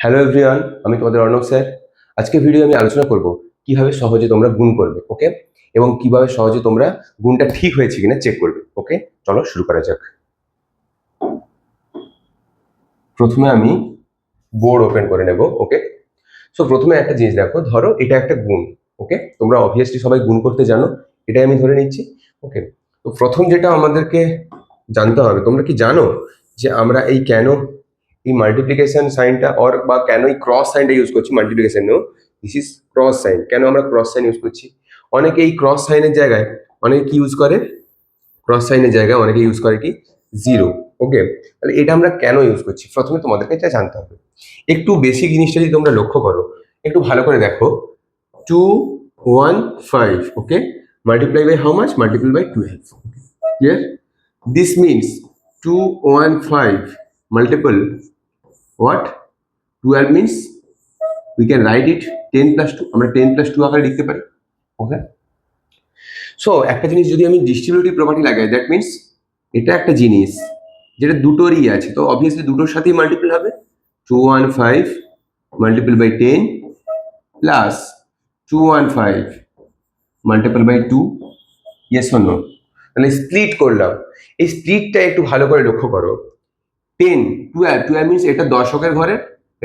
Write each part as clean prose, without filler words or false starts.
Hello everyone, আমি তোমাদের Arnab sir. আজকের ভিডিও আমি আলোচনা করব কিভাবে সহজে তোমরা গুণ করবে, ওকে, এবং কিভাবে সহজে তোমরা গুণটা ঠিক হয়েছে কিনা চেক করবে। ওকে, চলো শুরু করা যাক। প্রথমে আমি বোর্ড ওপেন করে নেব। ওকে, সো প্রথমে একটা জিনিস দেখো, ধরো এটা একটা গুণ। ওকে, তোমরা অবভিয়াসলি সবাই গুণ করতে জানো, এটাই আমি ধরে নিচ্ছি। ওকে, তো প্রথম যেটা আমাদেরকে জানতে হবে, তোমরা কি জানো যে আমরা কেন এই মাল্টিপ্লিকেশন সাইনটা বা কেন এই ক্রস সাইনটা ইউজ করছি মাল্টিপ্লিকেশনেও? This is cross sign. কেন আমরা ক্রস সাইন ইউজ করছি? অনেকে এই ক্রস সাইনের জায়গায় অনেকে কি ইউজ করে, ক্রস সাইনের জায়গায় অনেকে ইউজ করে কি, জিরো। ওকে, তাহলে এটা আমরা কেন ইউজ করছি প্রথমে তোমাদেরকে এটা জানতে হবে। একটু বেসিক জিনিসটা যদি তোমরা লক্ষ্য করো, একটু ভালো করে দেখো, 215, okay, multiply by how much? Multiply by 12। Clear? This means 215 multiple what? 12 means we can write it 10 plus 2, আমরা 10 plus 2 আকারে লিখতে পারি। ওকে, সো একটা জিনিস যদি আমি ডিস্ট্রিবিউটিভ প্রপার্টি লাগাই, দ্যাট মিনস এটা একটা জিনিস যেটা দুটোরই আছে, তো অবভিয়াসলি দুটোর সাথেই মাল্টিপল হবে। 215 multiple by 10 plus 215 multiple by 2, yes or no? তাহলে স্প্লিট করলাম, এই স্প্লিটটা একটু ভালো করে লক্ষ্য করো। 10 12 মিনস এটা দশকের ঘরে,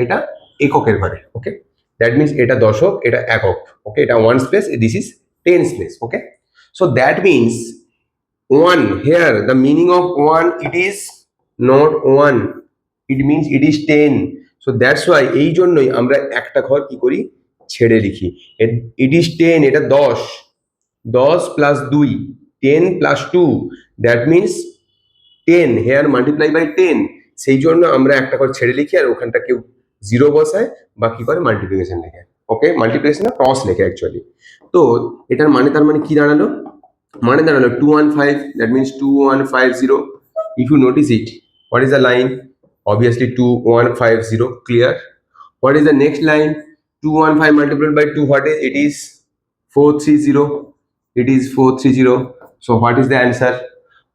এটা এককের ঘরে। ওকে, দ্যাট মিনস এটা দশক, এটা একক। ওকে, এটা one place, this is tense place. Okay, so that means 1 here, the meaning of 1, it is not 1, it means it is 10. so that's why এই জন্যই আমরা একটা ঘর কি করি, ছেড়ে লিখি। it is 10, এটা 10, 10 plus 2, 10 plus 2, that means 10 here multiply by 10, সেই জন্য আমরা একটা ঘর ছেড়ে লিখি আর ওখানটা কেউ জিরো বসায় বা কি করে মাল্টিপ্লিকেশন লেখে। ওকে, মাল্টিপ্লিকেশন না ক্রস লেখে অ্যাকচুয়ালি। তো এটার মানে তার মানে কি দাঁড়ালো? মানে দাঁড়ালো 215, that means 2150. if you notice it, what is the line? Obviously 2150. Clear? What is the next line? 215 multiplied by 2, what is it? Is 430. It is 430. So what is the answer?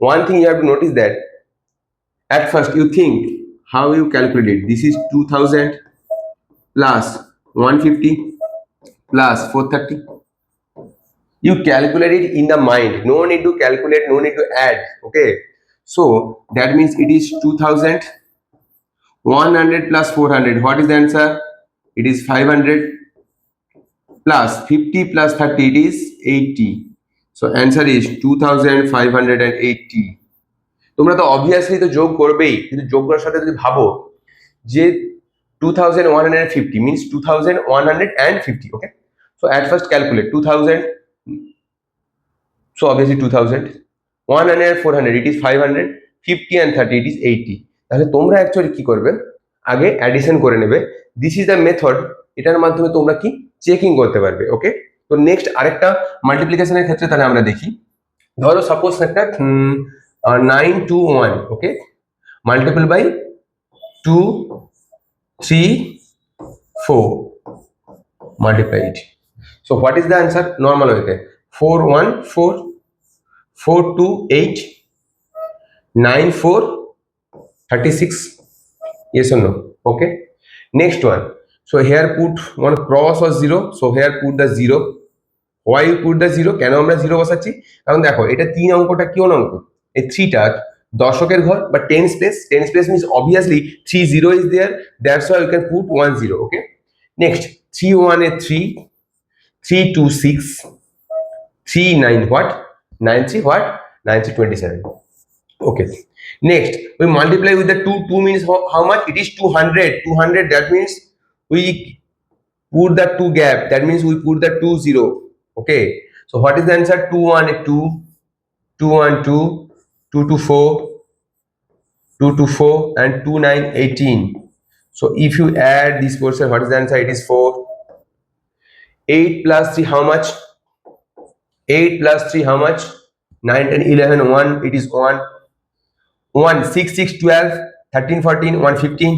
One thing you have to notice that at first you think how you calculate it. This is 2000 plus 150 plus 430. You calculate it in the mind, no need to calculate, no need to add. Okay, so that means it is 2100 plus 400. What is the answer? It is 500 plus 50 plus 30, it is 80. So answer is 2580. তোমরা তো obviously তো যোগ করবেই, কিন্তু যোগ করার সাথে যদি ভাবো যে 2150 means 2150. Okay, so at first calculate 2000, so obviously 2000, 100 400, it is 500, 50 and 30, it is 80. তাহলে তোমরা অ্যাকচুয়ালি কি করবে, আগে অ্যাডিশন করে নেবে। দিস ইজ দ্য মেথড, এটার মাধ্যমে তোমরা কি চেকিং করতে পারবে। ওকে, তো নেক্সট আরেকটা মাল্টিপ্লিকেশনের ক্ষেত্রে তাহলে আমরা দেখি। ধরো সাপোজ একটা 921, ওকে, multiple by 2 3 4, multiply it. So what is the answer? Normal way, 414 428 94 36. Yes or no? Okay, next one. So here put one cross or zero, so here put the zero. Why you put the zero? কেন আমরা zero বসাচ্ছি? কারণ দেখো এটা 3 অঙ্কটা কোন অঙ্ক, এই 3টা দশকের ঘর বা tense place. Tense place means obviously 3 0 is there, that's why you can put 1 0. Okay, next 3 1 A 3, 3 2 6, 3 9 what? 9 3 what? 9 3 27. Okay, next we multiply with the 2. 2 means how much? It is 200. 200, that means we put the 2 gap, that means we put the 2 0. Okay, so what is the answer? 2 1 2, 2 1 2, 2 2 4, 2 2 4 and 2 9 18. So if you add this portion, what is the answer? It is 4. 8 plus 3 how much? 8 plus 3 how much? 9 10 11 1, it is 1. 1 6 6 12 13 14 1 15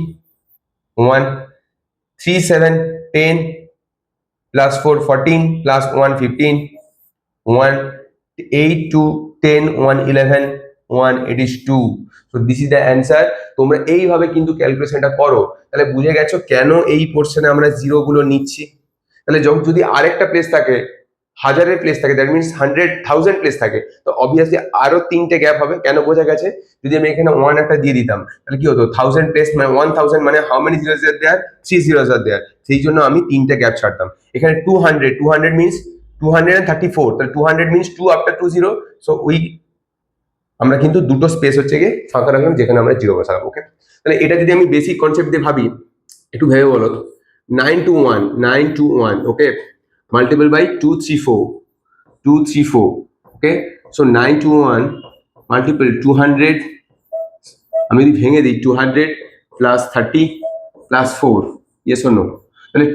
1. 3 7 10 plus 4 14 plus 1 15 1. 8 2 10 1 11 1, it is 2. So this is the answer. তোমরা এইভাবে কিন্তু ক্যালকুলেশনটা করো, তাহলে বুঝে গেছো কেন এই পোর্শনে আমরা জিরো গুলো নিচ্ছি। তাহলে যদি আরেকটা প্লেস থাকে, হাজারের প্লেস থাকে, দ্যাট মিনস 100,000 প্লেস থাকে, তো অবভিয়াসলি আরো তিনটে গ্যাপ হবে। কেন বোঝা গেছে? যদি আমি এখানে 1 একটা দিয়ে দিতাম তাহলে কি হতো, 1000 প্লেস মানে 1000 মানে how many zeros are there, 3 zeros are there, সেই জন্য আমি তিনটে গ্যাপ ছাড়তাম। এখানে 200 মিনস 234, তাহলে 200 মিনস 2 আফটার 2 0, সো উই আমরা কিন্তু দুটো স্পেস হচ্ছে গিয়ে ফাঁকা রাখলাম যেখানে আমরা জিরো বসালাম। ওকে, তাহলে এটা যদি আমি বেসিক কনসেপ্ট দিয়ে ভাবি, একটু ভেবে বলো, 9 to 1, okay, multiple by 234, okay, so 9 to 1 multiple 200, আমি যদি ভেঙে দিই 200 plus 30 plus 4, yes or no, তাহলে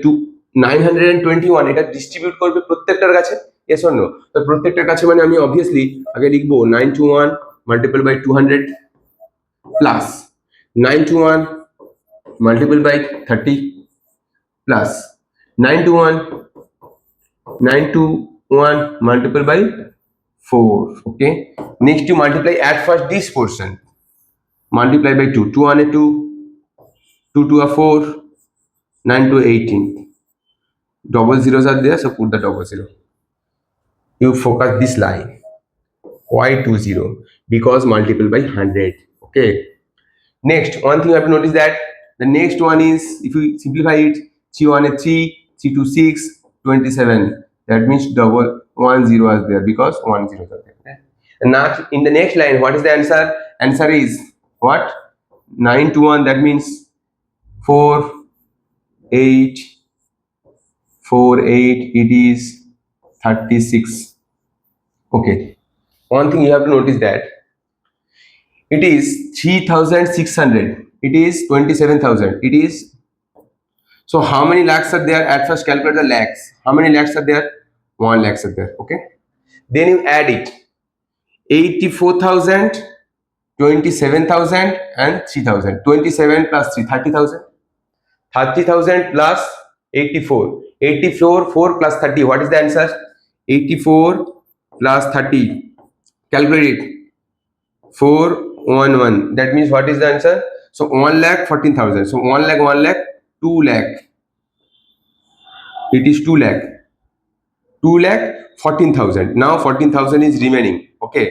921 এটা ডিস্ট্রিবিউট করবে প্রত্যেকটার কাছে, yes or no, তো প্রত্যেকটার কাছে মানে আমি অবভিয়াসলি আগে লিখবো 921 multiple by 200 plus 921 multiple by 30 plus 921 multiple by 4. Okay, next you multiply at first this portion, multiply by 2, 2 1 2, 2 2 4, 9 to 18, double zeros are there, so put the double zero. You focus this line, why 20, because multiple by 100. Okay, next one thing you have to notice that the next one is, if you simplify it, 3 1 3, 3 2 6, 27, that means double 1 0 is there because 1 0 is there. Okay? And now in the next line, what is the answer? Answer is what? 9 to 1, that means 4 8, 4 8, it is 36. Okay, one thing you have to notice that it is 3600, it is 27,000, it is, so how many lakhs are there? At first calculate the lakhs. How many lakhs are there? 1 lakhs are there. Okay, then you add it, 84,000, 27,000 and 3,000. 27 plus 3, 30,000. 30,000 plus 84, 4 plus 30, what is the answer? 84 plus 30, calculate it, 411, that means what is the answer? So 1,14,000, so 1 lakh 2 lakh, it is 2 lakh 14,000. Now 14,000 is remaining. Okay,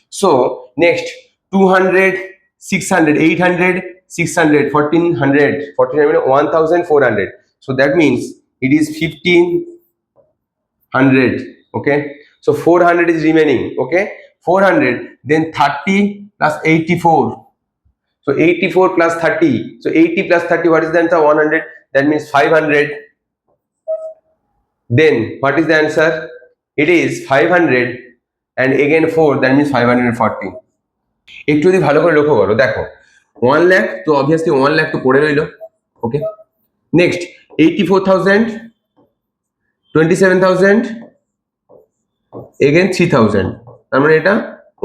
so next 200 600 800 600 1400 1,400, so that means it is 1,500. Okay, so 400 is remaining. Okay, 400, then 30 plus 84, so 84 plus 30, so 80 plus 30, what is the answer? 100, that means 500. Then what is the answer? It is 500 and again 4, that means 540. একটু যদি ভালো করে লক্ষ্য করো, দেখো 1 lakh, তো obviously 1 lakh তো পড়ে রইল। ওকে, নেক্সট 84,000, 27,000, again 3,000, তার মানে এটা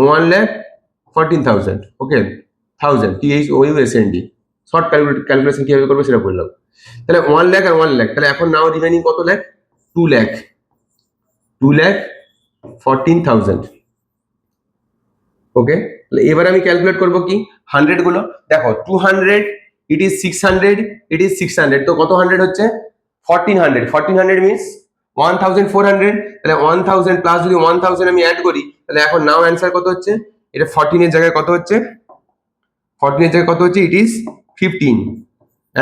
1,14,000। ওকে, 1000 THOUSAND, শর্ট ক্যালকুলেশন কিভাবে করবে সেটা বললাম। তাহলে 1 lakh আর 1 lakh, তাহলে এখন নাও রিমেনিং কত লাখ? 2 lakh, 2,14,000। ওকে, এবার আমি ক্যালকুলেট করব কি 100 গুলো। দেখো 200, it is 600, it is 600, তো কত 100 হচ্ছে? 1400, 1400 মিন্স 1400, তাহলে 1000 প্লাস যদি 1000 আমি অ্যাড করি, তাহলে এখন নাও অ্যান্সার কত হচ্ছে? এটা 14 এর জায়গায় কত হচ্ছে? 14 এর জায়গায় কত হচ্ছে? It is 15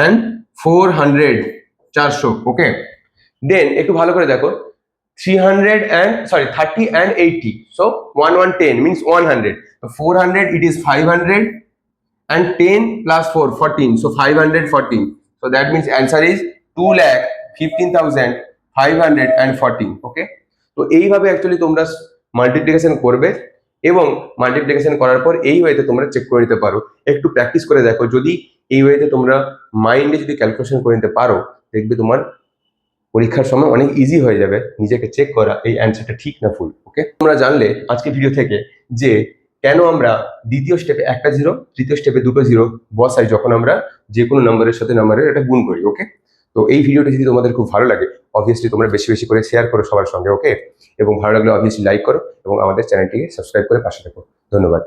and 400, 400। ওকে, দেন একটু ভালো করে দেখো, 30 and 80, so 110 means 100, so 400, it is 500 and 10 plus 4 14, so 514, so that means answer is 2,15,514। ওকে, তো এইভাবে অ্যাকচুয়ালি তোমরা মাল্টিপ্লিকেশন করবে এবং মাল্টিপ্লিকেশন করার পর এই ওয়েতে তোমরা চেক করে নিতে পারো। একটু প্র্যাকটিস করে দেখো, যদি এই ওয়েতে তোমরা মাইন্ডে যদি ক্যালকুলেশন করে নিতে পারো, দেখবে তোমার পরীক্ষার সময় অনেক ইজি হয়ে যাবে নিজেকে চেক করা এই অ্যান্সারটা ঠিক না ভুল। ওকে, তোমরা জানলে আজকে ভিডিও থেকে যে কেন আমরা দ্বিতীয় স্টেপে একটা জিরো, তৃতীয় স্টেপে দুটো জিরো বসাই যখন আমরা যে কোনো নম্বরের সাথে নম্বরের এটা গুণ করি। ওকে, তো এই ভিডিওটা যদি তোমাদের খুব ভালো লাগে, অবভিয়াসলি তোমরা বেশি বেশি করে শেয়ার করো সবার সঙ্গে। ওকে, এবং ভালো লাগলে অবভিয়াসলি লাইক করো এবং আমাদের চ্যানেলটিকে সাবস্ক্রাইব করে পাশে থাকো। ধন্যবাদ।